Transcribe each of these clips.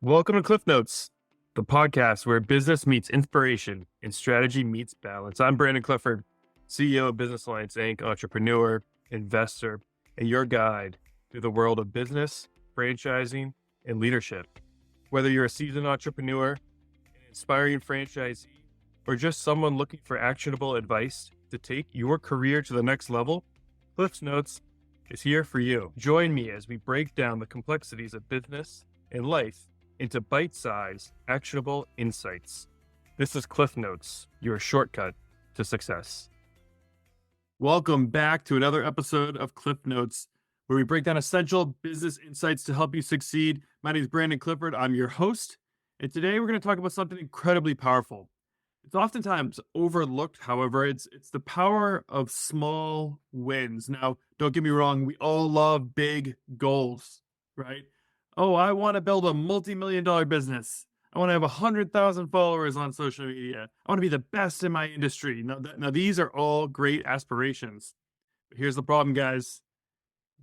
Welcome to Cliff Notes, the podcast where business meets inspiration and strategy meets balance. I'm Brandon Clifford, CEO of Business Alliance Inc., entrepreneur, investor, and your guide through the world of business, franchising, and leadership. Whether you're a seasoned entrepreneur, an inspiring franchisee, or just someone looking for actionable advice to take your career to the next level, Cliff Notes is here for you. Join me as we break down the complexities of business and life into bite-sized, actionable insights. This is Cliff Notes, your shortcut to success. Welcome back to another episode of Cliff Notes, where we break down essential business insights to help you succeed. My name is Brandon Clifford. I'm your host, and today we're going to talk about something incredibly powerful. It's oftentimes overlooked, however. It's the power of small wins. Now, don't get me wrong, we all love big goals, right? Oh, I want to build a multi-million-dollar business. I want to have 100,000 followers on social media. I want to be the best in my industry. Now, these are all great aspirations. But here's the problem, guys.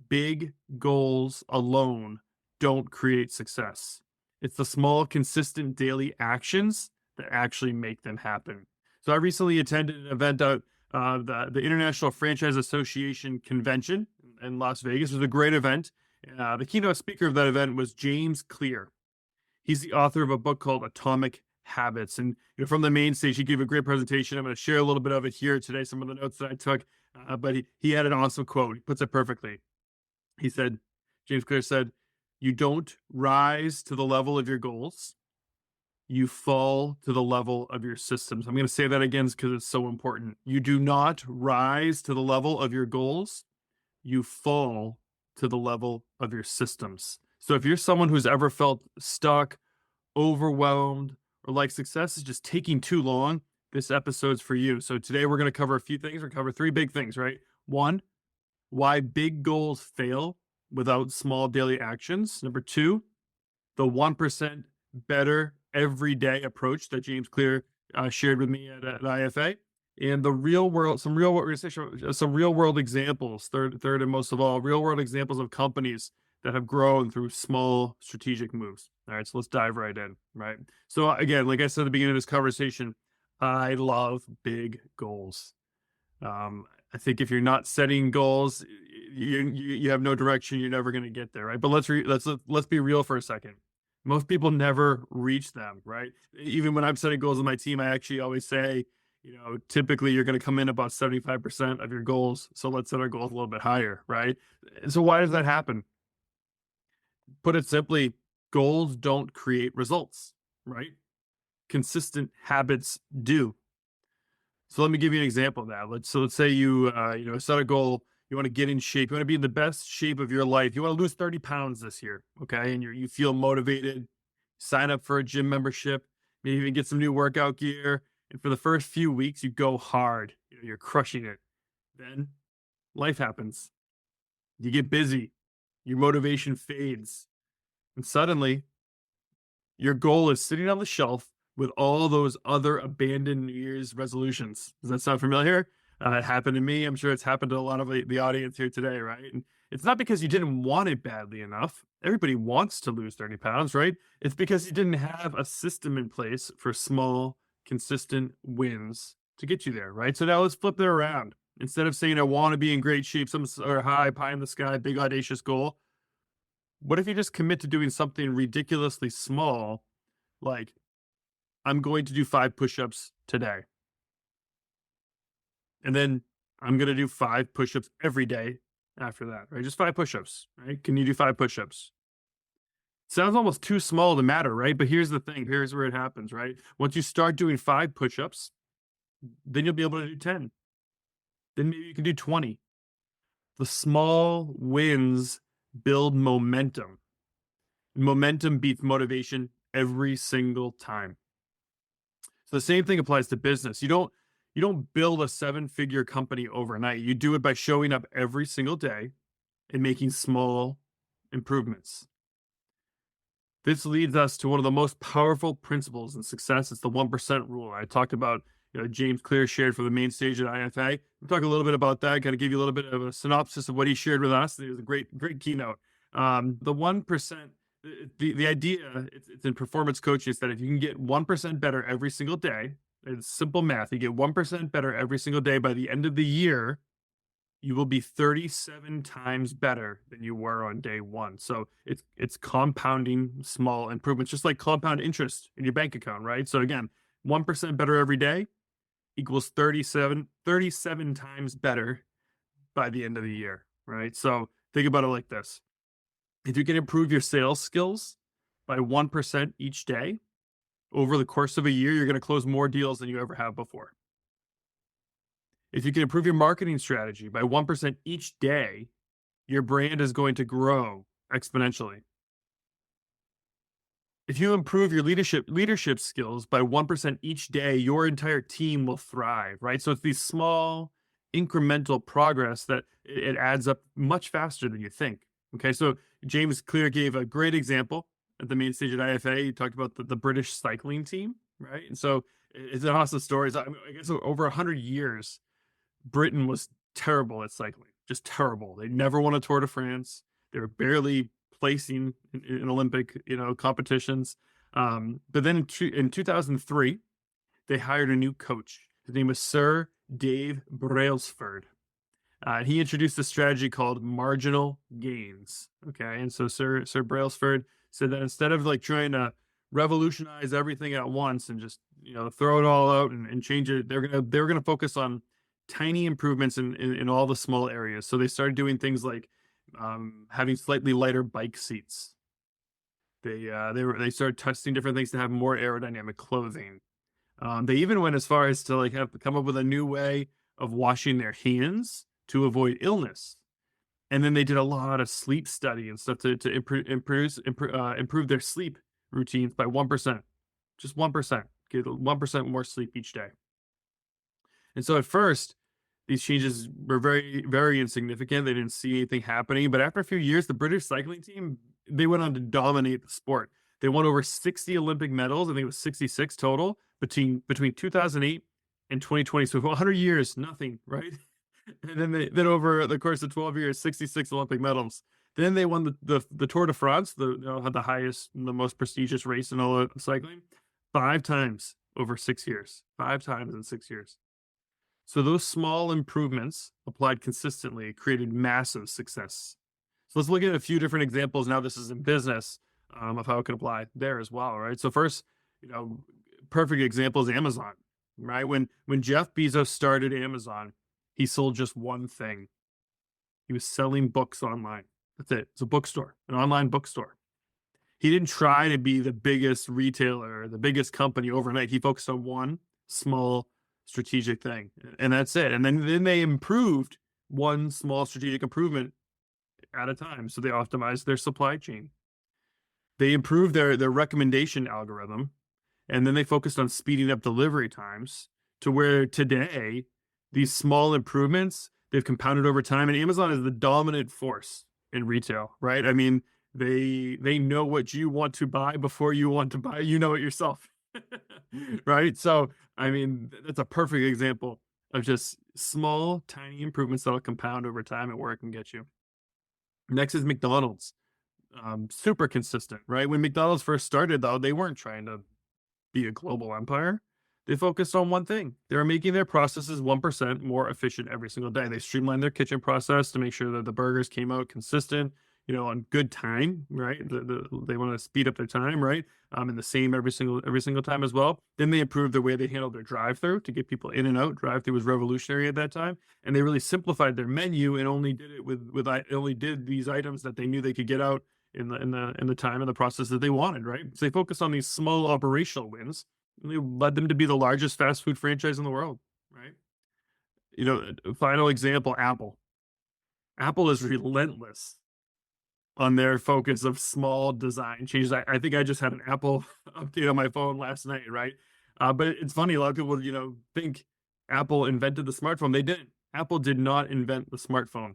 Big goals alone don't create success. It's the small, consistent daily actions that actually make them happen. So I recently attended an event at the International Franchise Association Convention in Las Vegas. It was a great event. The keynote speaker of that event was James Clear. He's the author of a book called Atomic Habits. And from the main stage, he gave a great presentation. I'm going to share a little bit of it here today, some of the notes that I took. But he had an awesome quote. He puts it perfectly. He said, James Clear said, "You don't rise to the level of your goals. You fall to the level of your systems." I'm going to say that again because it's so important. You do not rise to the level of your goals. You fall to the level of your systems. So if you're someone who's ever felt stuck, overwhelmed, or like success is just taking too long, this episode's for you. So today we're going to cover a few things. We're going to cover three big things, right? One, why big goals fail without small daily actions. Number two, the 1% better everyday approach that James Clear shared with me at IFA. And the real world, some real world examples, third and most of all, real world examples of companies that have grown through small strategic moves. All right, so let's dive right in, right? So again, like I said at the beginning of this conversation, I love big goals. I think if you're not setting goals, you have no direction. You're never going to get there, right? But let's be real for a second. Most people never reach them, right? Even when I'm setting goals with my team, I actually always say, typically you're going to come in about 75% of your goals. So let's set our goals a little bit higher, right? And so why does that happen? Put it simply, goals don't create results, right? Consistent habits do. So let me give you an example of that. Let's say you set a goal. You want to get in shape. You want to be in the best shape of your life. You want to lose 30 pounds this year, okay? And you feel motivated. Sign up for a gym membership. Maybe even get some new workout gear. And for the first few weeks, you go hard. You're crushing it. Then life happens. You get busy. Your motivation fades. And suddenly, your goal is sitting on the shelf with all those other abandoned New Year's resolutions. Does that sound familiar? It happened to me. I'm sure it's happened to a lot of the audience here today, right? And it's not because you didn't want it badly enough. Everybody wants to lose 30 pounds, right? It's because you didn't have a system in place for small, consistent wins to get you there, right? So now let's flip it around. Instead of saying, I want to be in great shape, some or high, pie in the sky, big audacious goal, what if you just commit to doing something ridiculously small, like, I'm going to do 5 push-ups today. And then I'm going to do 5 push-ups every day after that, right? Just 5 push-ups, right? Can you do 5 push-ups? Sounds almost too small to matter, right? But here's the thing. Here's where it happens, right? Once you start doing 5 push-ups, then you'll be able to do 10. Then maybe you can do 20. The small wins build momentum. Momentum beats motivation every single time. So the same thing applies to business. You don't build a 7-figure company overnight. You do it by showing up every single day and making small improvements. This leads us to one of the most powerful principles in success. It's the 1% rule. I talked about, James Clear shared for the main stage at IFA. We'll talk a little bit about that, kind of give you a little bit of a synopsis of what he shared with us. It was a great keynote. The 1% The idea, it's in performance coaching, is that if you can get 1% better every single day, it's simple math. You get 1% better every single day by the end of the year, you will be 37 times better than you were on day one. So it's compounding small improvements, just like compound interest in your bank account, right? So again, 1% better every day equals 37 times better by the end of the year, right? So think about it like this. If you can improve your sales skills by 1% each day over the course of a year, you're going to close more deals than you ever have before. If you can improve your marketing strategy by 1% each day, your brand is going to grow exponentially. If you improve your leadership skills by 1% each day, your entire team will thrive, right? So it's these small incremental progress that it adds up much faster than you think. Okay, so James Clear gave a great example at the main stage at IFA. He talked about the British cycling team, right? And so it's an awesome story. I guess over 100 years, Britain was terrible at cycling, just terrible. They never won a Tour de France. They were barely placing in Olympic, competitions. But then in 2003, they hired a new coach. His name was Sir Dave Brailsford. He introduced a strategy called marginal gains. Okay, and so Sir Brailsford said that instead of like trying to revolutionize everything at once and just throw it all out and change it, they were gonna focus on tiny improvements in all the small areas. So they started doing things like having slightly lighter bike seats. They started testing different things to have more aerodynamic clothing. They even went as far as to like have come up with a new way of washing their hands to avoid illness. And then they did a lot of sleep study and stuff to improve their sleep routines by 1%, just 1%, get 1% more sleep each day. And so at first, these changes were very, very insignificant. They didn't see anything happening. But after a few years, the British cycling team, they went on to dominate the sport. They won over 60 Olympic medals. I think it was 66 total between 2008 and 2020. So for 100 years, nothing, right? And then over the course of 12 years, 66 Olympic medals. Then they won the Tour de France, the highest, the most prestigious race in all of cycling, 5 times over 6 years. 5 times in 6 years. So those small improvements applied consistently created massive success. So let's look at a few different examples. Now this is in business, of how it can apply there as well, right? So first, perfect example is Amazon, right? When Jeff Bezos started Amazon, he sold just one thing. He was selling books online. That's it. It's a bookstore, an online bookstore. He didn't try to be the biggest retailer, the biggest company overnight. He focused on one small strategic thing, and that's it. And then they improved one small strategic improvement at a time. So they optimized their supply chain. They improved their recommendation algorithm, and then they focused on speeding up delivery times to where today these small improvements, they've compounded over time, and Amazon is the dominant force in retail, right? I mean, they know what you want to buy before you want to buy. You know it yourself. Right? So, I mean, that's a perfect example of just small, tiny improvements that'll compound over time and where it can get you. Next is McDonald's. Super consistent, right? When McDonald's first started, though, they weren't trying to be a global empire. They focused on one thing. They were making their processes 1% more efficient every single day. They streamlined their kitchen process to make sure that the burgers came out consistent, on good time, right? They want to speed up their time, right? And the same every single time as well. Then they improved the way they handled their drive-through to get people in and out. Drive-through was revolutionary at that time, and they really simplified their menu and only did it only did these items that they knew they could get out in the time and the process that they wanted, right? So they focused on these small operational wins, and they led them to be the largest fast food franchise in the world, right? Final example, Apple. Apple is relentless on their focus of small design changes. I think I just had an Apple update on my phone last night, right? But it's funny, a lot of people, think Apple invented the smartphone. They didn't. Apple did not invent the smartphone.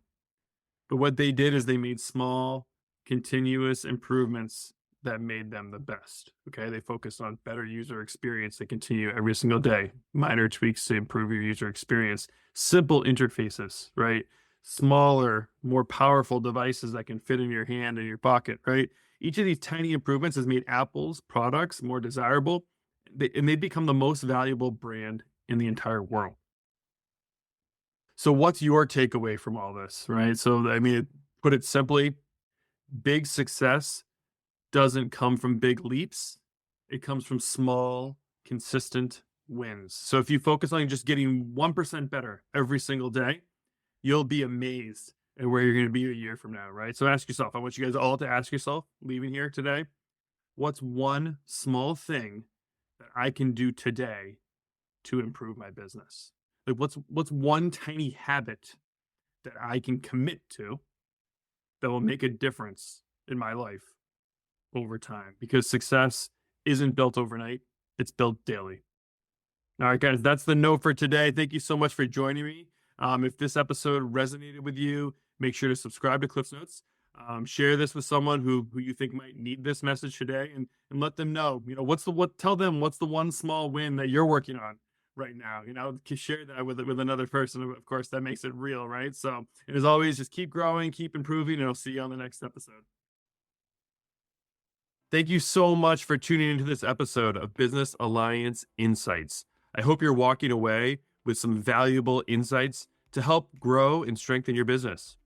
But what they did is they made small, continuous improvements that made them the best. Okay, they focused on better user experience. They continue every single day, minor tweaks to improve your user experience, simple interfaces, right? smaller, more powerful devices that can fit in your hand and your pocket, right? Each of these tiny improvements has made Apple's products more desirable, and they become the most valuable brand in the entire world. So, what's your takeaway from all this, right? So, I mean, put it simply, big success doesn't come from big leaps. It comes from small, consistent wins. So if you focus on just getting 1% better every single day, you'll be amazed at where you're going to be a year from now, right? So ask yourself, I want you guys all to ask yourself, leaving here today, what's one small thing that I can do today to improve my business? Like what's one tiny habit that I can commit to that will make a difference in my life over time, because success isn't built overnight, it's built daily. All right, guys, that's the note for today. Thank you so much for joining me. If this episode resonated with you, make sure to subscribe to Cliff's Notes. Share this with someone who you think might need this message today, and let them know, tell them what's the one small win that you're working on right now. Share that with another person. Of course, that makes it real, right? So, and as always, just keep growing, keep improving, and I'll see you on the next episode. Thank you so much for tuning into this episode of Business Alliance Insights. I hope you're walking away with some valuable insights to help grow and strengthen your business.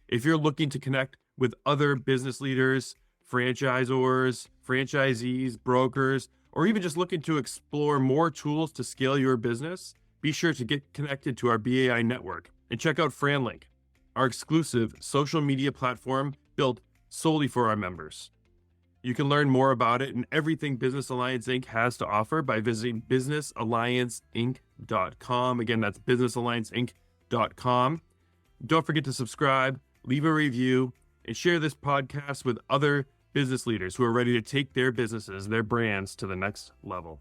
If you're looking to connect with other business leaders, franchisors, franchisees, brokers, or even just looking to explore more tools to scale your business, be sure to get connected to our BAI network and check out FranLink, our exclusive social media platform built solely for our members. You can learn more about it and everything Business Alliance Inc. has to offer by visiting businessallianceinc.com. Again, that's businessallianceinc.com. Don't forget to subscribe, leave a review, and share this podcast with other business leaders who are ready to take their businesses, their brands to the next level.